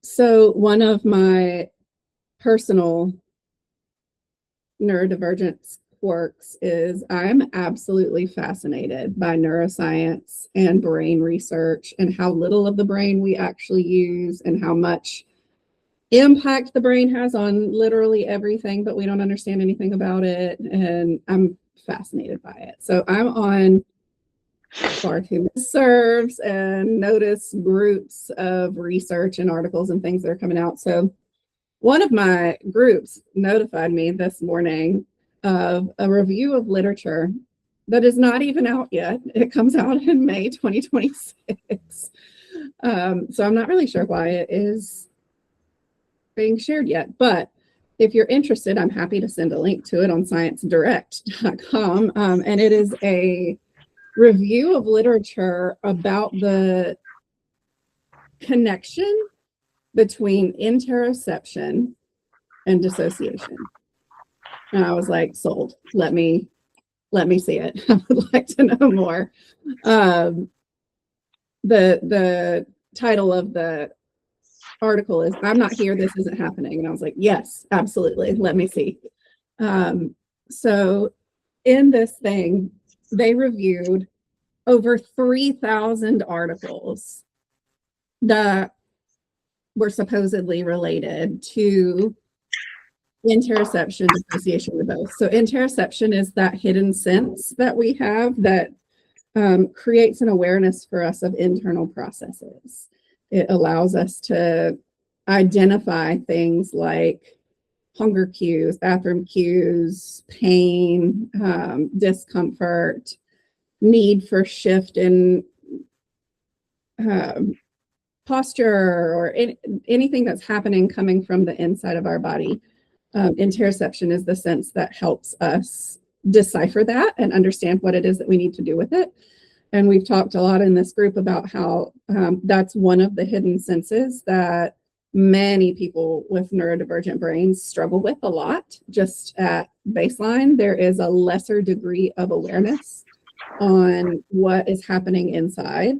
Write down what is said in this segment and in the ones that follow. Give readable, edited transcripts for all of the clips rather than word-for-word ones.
So one of my personal neurodivergence quirks is I'm absolutely fascinated by neuroscience and brain research and how little of the brain we actually use and how much impact the brain has on literally everything, but we don't understand anything about it. And I'm fascinated by it. So I'm on far too many serves and notice groups of research and articles and things that are coming out. So one of my groups notified me this morning of a review of literature that is not even out yet. It comes out in May 2026. So I'm not really sure why it is being shared yet, but if you're interested, I'm happy to send a link to it on sciencedirect.com. And it is a review of literature about the connection between interoception and dissociation. And I was like, sold. Let me see it. I would like to know more. The title of the article is "I'm Not Here, This Isn't Happening." And I was like, yes, absolutely. Let me see. So in this thing, they reviewed over 3,000 articles that were supposedly related to interoception, dissociation, or both. So interoception is that hidden sense that we have that creates an awareness for us of internal processes. It allows us to identify things like hunger cues, bathroom cues, pain, discomfort, need for shift in posture, or anything that's happening coming from the inside of our body. Interoception is the sense that helps us decipher that and understand what it is that we need to do with it. And we've talked a lot in this group about how that's one of the hidden senses that many people with neurodivergent brains struggle with a lot. Just at baseline, there is a lesser degree of awareness on what is happening inside,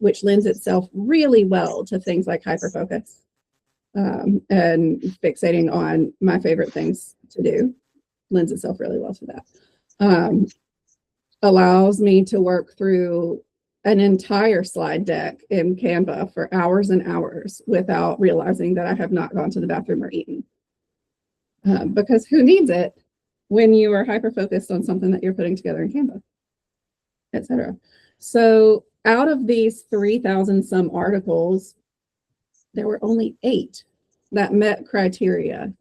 which lends itself really well to things like hyperfocus and fixating on my favorite things to do. Lends itself really well to that. Allows me to work through an entire slide deck in Canva for hours and hours without realizing that I have not gone to the bathroom or eaten. Because who needs it when you are hyper-focused on something that you're putting together in Canva, etc. So out of these 3,000 some articles, there were only 8 that met criteria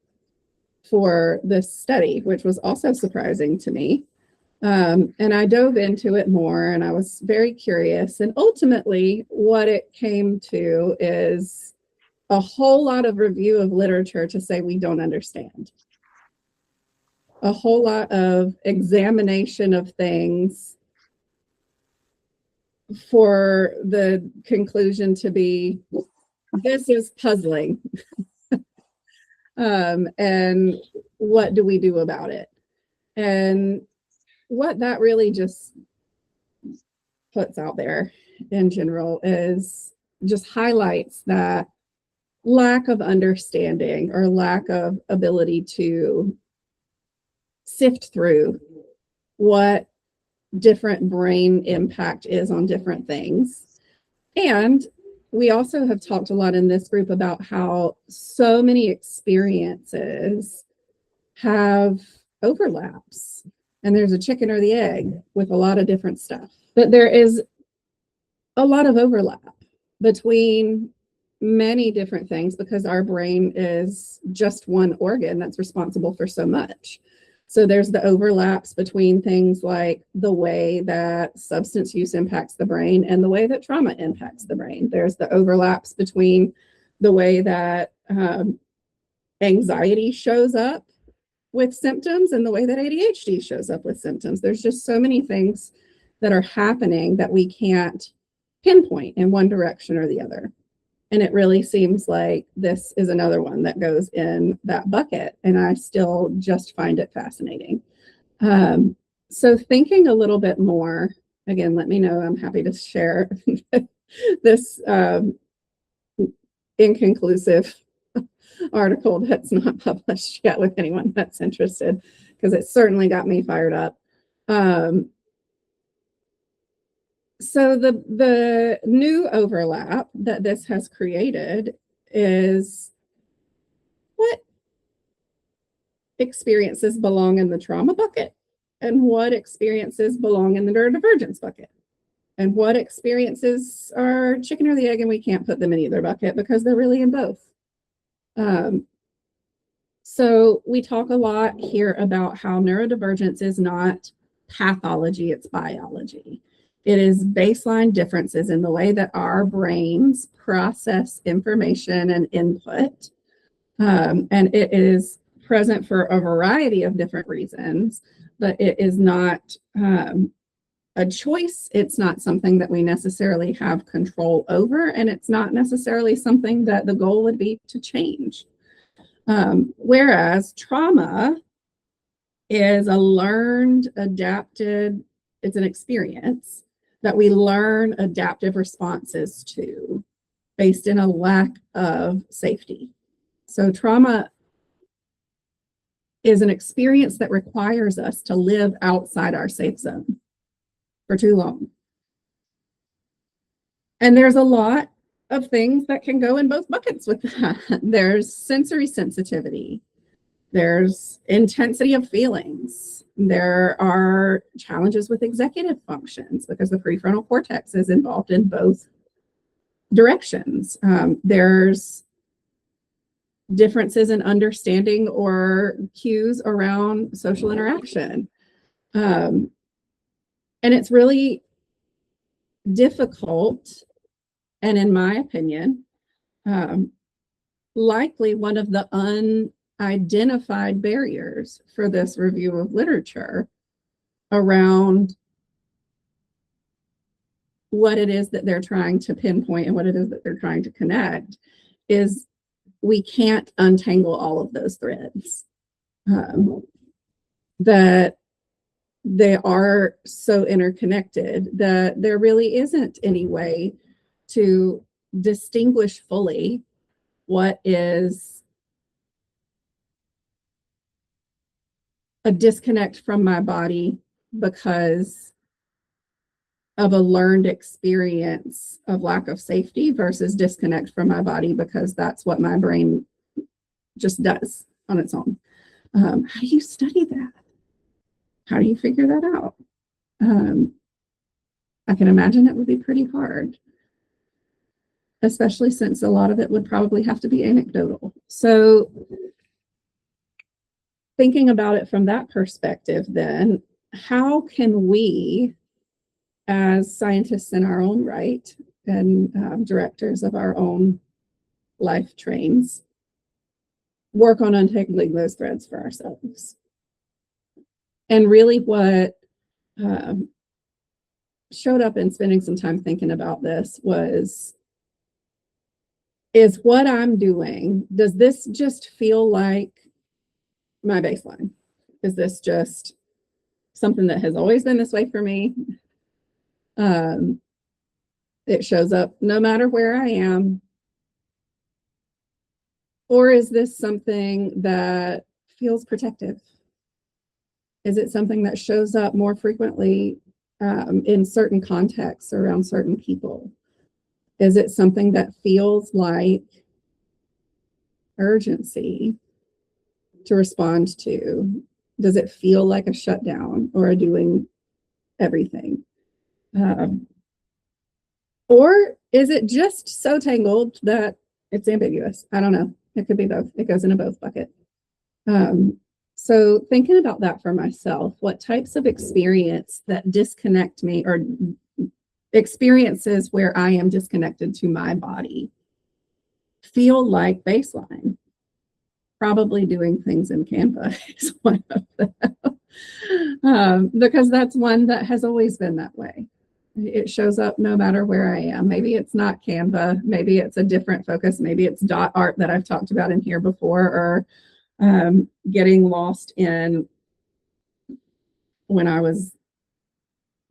for this study, which was also surprising to me. And I dove into it more and I was very curious. And ultimately, what it came to is a whole lot of review of literature to say we don't understand. A whole lot of examination of things for the conclusion to be, this is puzzling. And what do we do about it? And what that really just puts out there in general is just highlights that lack of understanding or lack of ability to sift through what different brain impact is on different things. And we also have talked a lot in this group about how so many experiences have overlaps. And there's a chicken or the egg with a lot of different stuff. But there is a lot of overlap between many different things because our brain is just one organ that's responsible for so much. So there's the overlaps between things like the way that substance use impacts the brain and the way that trauma impacts the brain. There's the overlaps between the way that anxiety shows up with symptoms and the way that ADHD shows up with symptoms. There's just so many things that are happening that we can't pinpoint in one direction or the other. And it really seems like this is another one that goes in that bucket. And I still just find it fascinating. So thinking a little bit more, again, let me know. I'm happy to share this inconclusive article that's not published yet with anyone that's interested, because it certainly got me fired up. So the new overlap that this has created is what experiences belong in the trauma bucket and what experiences belong in the neurodivergence bucket, and what experiences are chicken or the egg, and we can't put them in either bucket because they're really in both. So we talk a lot here about how neurodivergence is not pathology, it's biology. It is baseline differences in the way that our brains process information and input. And it is present for a variety of different reasons, but it is not a choice. It's not something that we necessarily have control over, and it's not necessarily something that the goal would be to change. Whereas trauma is a learned, adapted, it's an experience that we learn adaptive responses to based in a lack of safety. So trauma is an experience that requires us to live outside our safe zone for too long. And there's a lot of things that can go in both buckets with that. There's sensory sensitivity. There's intensity of feelings. There are challenges with executive functions because the prefrontal cortex is involved in both directions. There's differences in understanding or cues around social interaction. And it's really difficult, and in my opinion, likely one of the unidentified barriers for this review of literature around what it is that they're trying to pinpoint and what it is that they're trying to connect is we can't untangle all of those threads. That they are so interconnected that there really isn't any way to distinguish fully what is a disconnect from my body because of a learned experience of lack of safety versus disconnect from my body because that's what my brain just does on its own. How do you study that? How do you figure that out? I can imagine it would be pretty hard, especially since a lot of it would probably have to be anecdotal. So thinking about it from that perspective, then, how can we, as scientists in our own right and directors of our own life trains, work on untangling those threads for ourselves? And really what showed up in spending some time thinking about this is what I'm doing, does this just feel like my baseline? Is this just something that has always been this way for me? It shows up no matter where I am. Or is this something that feels protective? Is it something that shows up more frequently in certain contexts around certain people? Is it something that feels like urgency to respond to? Does it feel like a shutdown or a doing everything? Or is it just so tangled that it's ambiguous? I don't know. It could be both. It goes into both buckets. So thinking about that for myself, what types of experience that disconnect me, or experiences where I am disconnected to my body, feel like baseline? Probably doing things in Canva is one of them, because that's one that has always been that way. It shows up no matter where I am. Maybe it's not Canva, maybe it's a different focus, maybe it's dot art that I've talked about in here before, or getting lost in when I was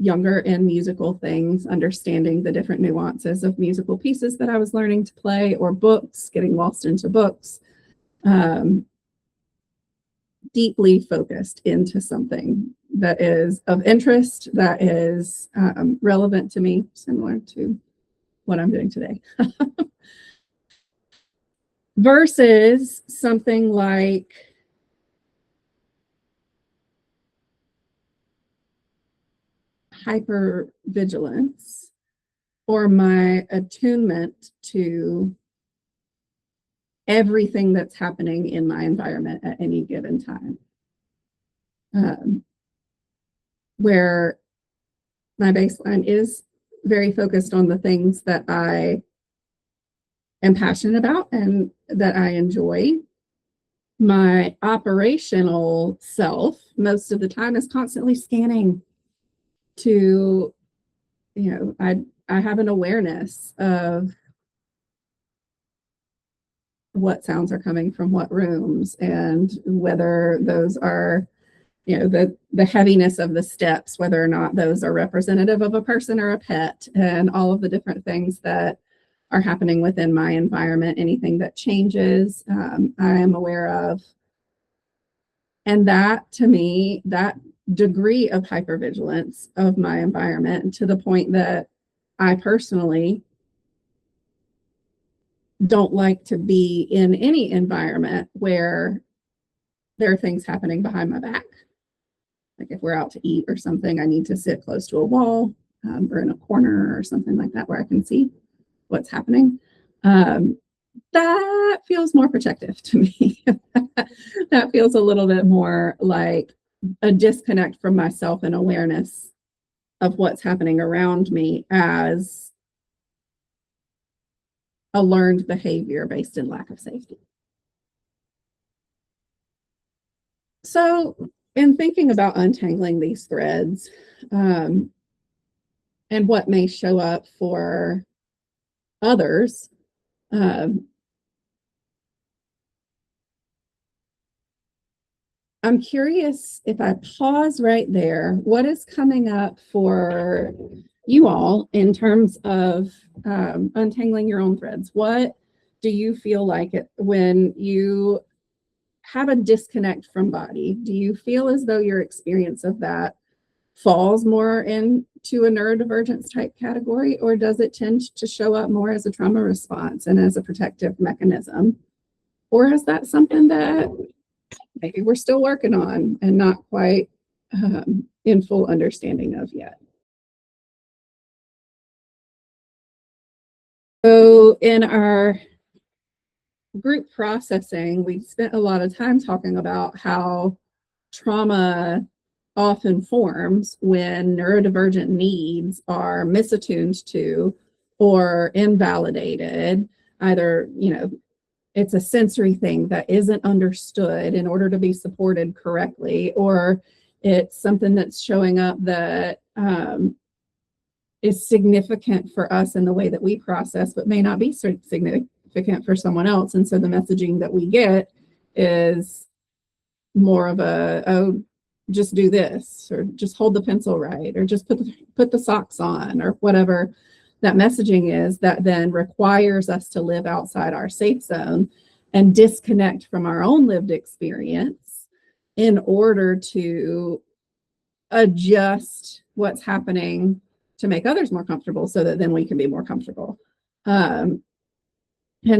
younger in musical things, understanding the different nuances of musical pieces that I was learning to play, or books, getting lost into books, deeply focused into something that is of interest, that is relevant to me, similar to what I'm doing today. Versus something like hypervigilance, or my attunement to everything that's happening in my environment at any given time. Where my baseline is very focused on the things that I am passionate about and that I enjoy. My operational self, most of the time, is constantly scanning to, I have an awareness of what sounds are coming from what rooms, and whether those are, the heaviness of the steps, whether or not those are representative of a person or a pet, and all of the different things that are happening within my environment, anything that changes, I am aware of. And that, to me, that degree of hypervigilance of my environment, to the point that I personally don't like to be in any environment where there are things happening behind my back. Like if we're out to eat or something, I need to sit close to a wall, or in a corner or something like that, where I can see what's happening. That feels more protective to me. That feels a little bit more like a disconnect from myself and awareness of what's happening around me as a learned behavior based in lack of safety. So in thinking about untangling these threads, and what may show up for others, I'm curious, if I pause right there, what is coming up for you all in terms of untangling your own threads? What do you feel like it when you have a disconnect from body? Do you feel as though your experience of that falls more into a neurodivergence type category, or does it tend to show up more as a trauma response and as a protective mechanism? Or is that something that maybe we're still working on and not quite in full understanding of yet? So in our group processing, we spent a lot of time talking about how trauma often forms when neurodivergent needs are misattuned to or invalidated. Either, it's a sensory thing that isn't understood in order to be supported correctly, or it's something that's showing up that is significant for us in the way that we process, but may not be significant for someone else. And so the messaging that we get is more of a, oh, just do this, or just hold the pencil right, or just put the socks on, or whatever that messaging is, that then requires us to live outside our safe zone and disconnect from our own lived experience in order to adjust what's happening to make others more comfortable, so that then we can be more comfortable. And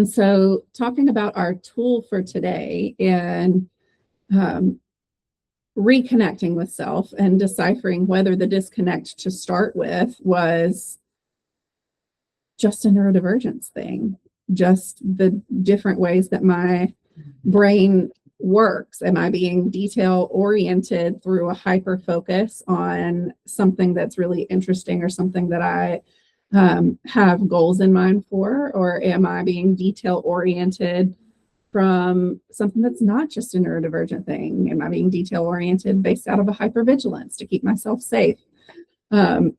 so talking about our tool for today, and reconnecting with self and deciphering whether the disconnect to start with was just a neurodivergence thing, just the different ways that my brain works. Am I being detail oriented through a hyper focus on something that's really interesting, or something that I have goals in mind for? Or am I being detail oriented from something that's not just a neurodivergent thing? Am I being detail oriented based out of a hypervigilance to keep myself safe?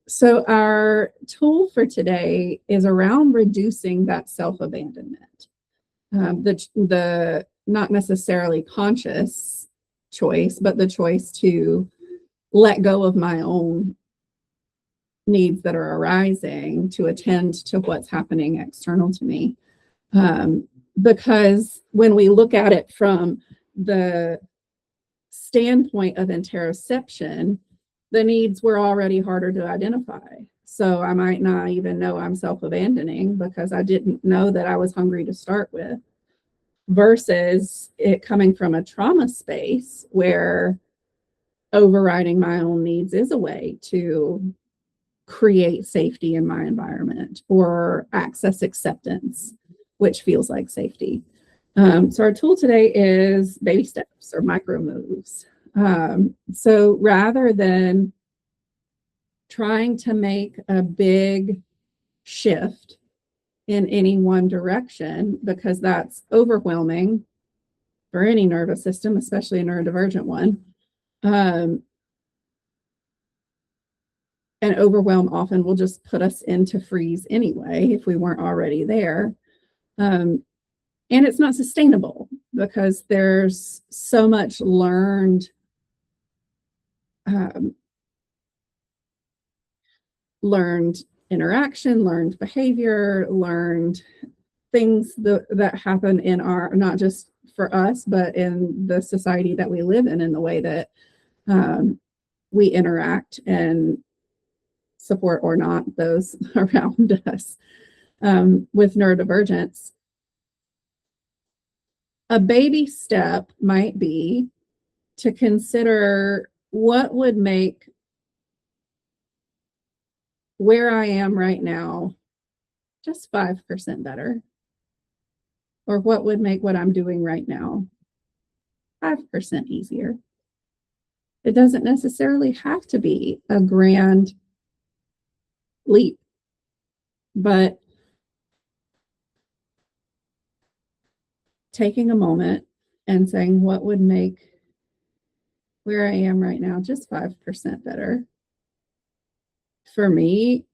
So our tool for today is around reducing that self-abandonment. The not necessarily conscious choice, but the choice to let go of my own needs that are arising to attend to what's happening external to me. Because when we look at it from the standpoint of interoception, the needs were already harder to identify. So I might not even know I'm self-abandoning because I didn't know that I was hungry to start with, versus it coming from a trauma space where overriding my own needs is a way to create safety in my environment or access acceptance, which feels like safety. So our tool today is baby steps or micro moves. So rather than trying to make a big shift in any one direction, because that's overwhelming for any nervous system, especially a neurodivergent one. And overwhelm often will just put us into freeze anyway if we weren't already there. And it's not sustainable because there's so much learned interaction, learned behavior, learned things that happen in our, not just for us, but in the society that we live in the way that we interact and support or not those around us. With neurodivergence, a baby step might be to consider what would make where I am right now just 5% better, or what would make what I'm doing right now 5% easier. It doesn't necessarily have to be a grand leap, but taking a moment and saying, what would make where I am right now just 5% better? For me,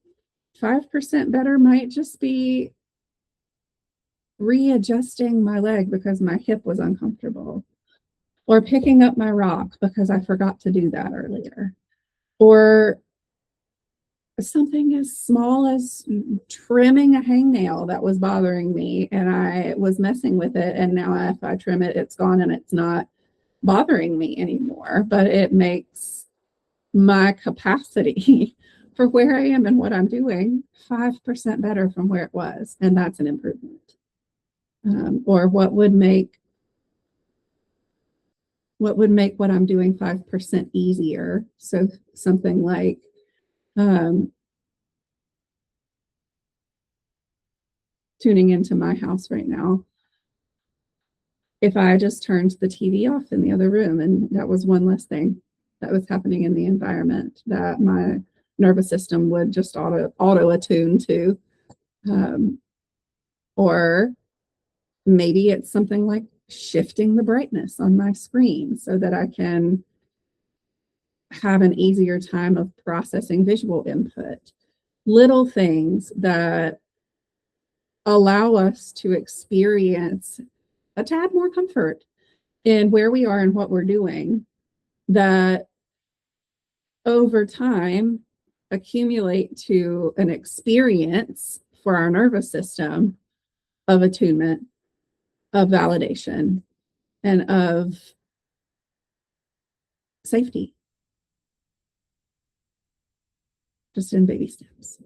5% better might just be readjusting my leg because my hip was uncomfortable, or picking up my rock because I forgot to do that earlier, or something as small as trimming a hangnail that was bothering me and I was messing with it, and now if I trim it, it's gone and it's not bothering me anymore, but it makes my capacity for where I am and what I'm doing 5% better from where it was, and that's an improvement. Or what would make what I'm doing 5% easier? So something like tuning into my house right now. If I just turned the TV off in the other room, and that was one less thing that was happening in the environment that my nervous system would just auto attune to. Or maybe it's something like shifting the brightness on my screen so that I can have an easier time of processing visual input. Little things that allow us to experience a tad more comfort in where we are and what we're doing, that over time accumulate to an experience for our nervous system of attunement, of validation, and of safety, just in baby steps.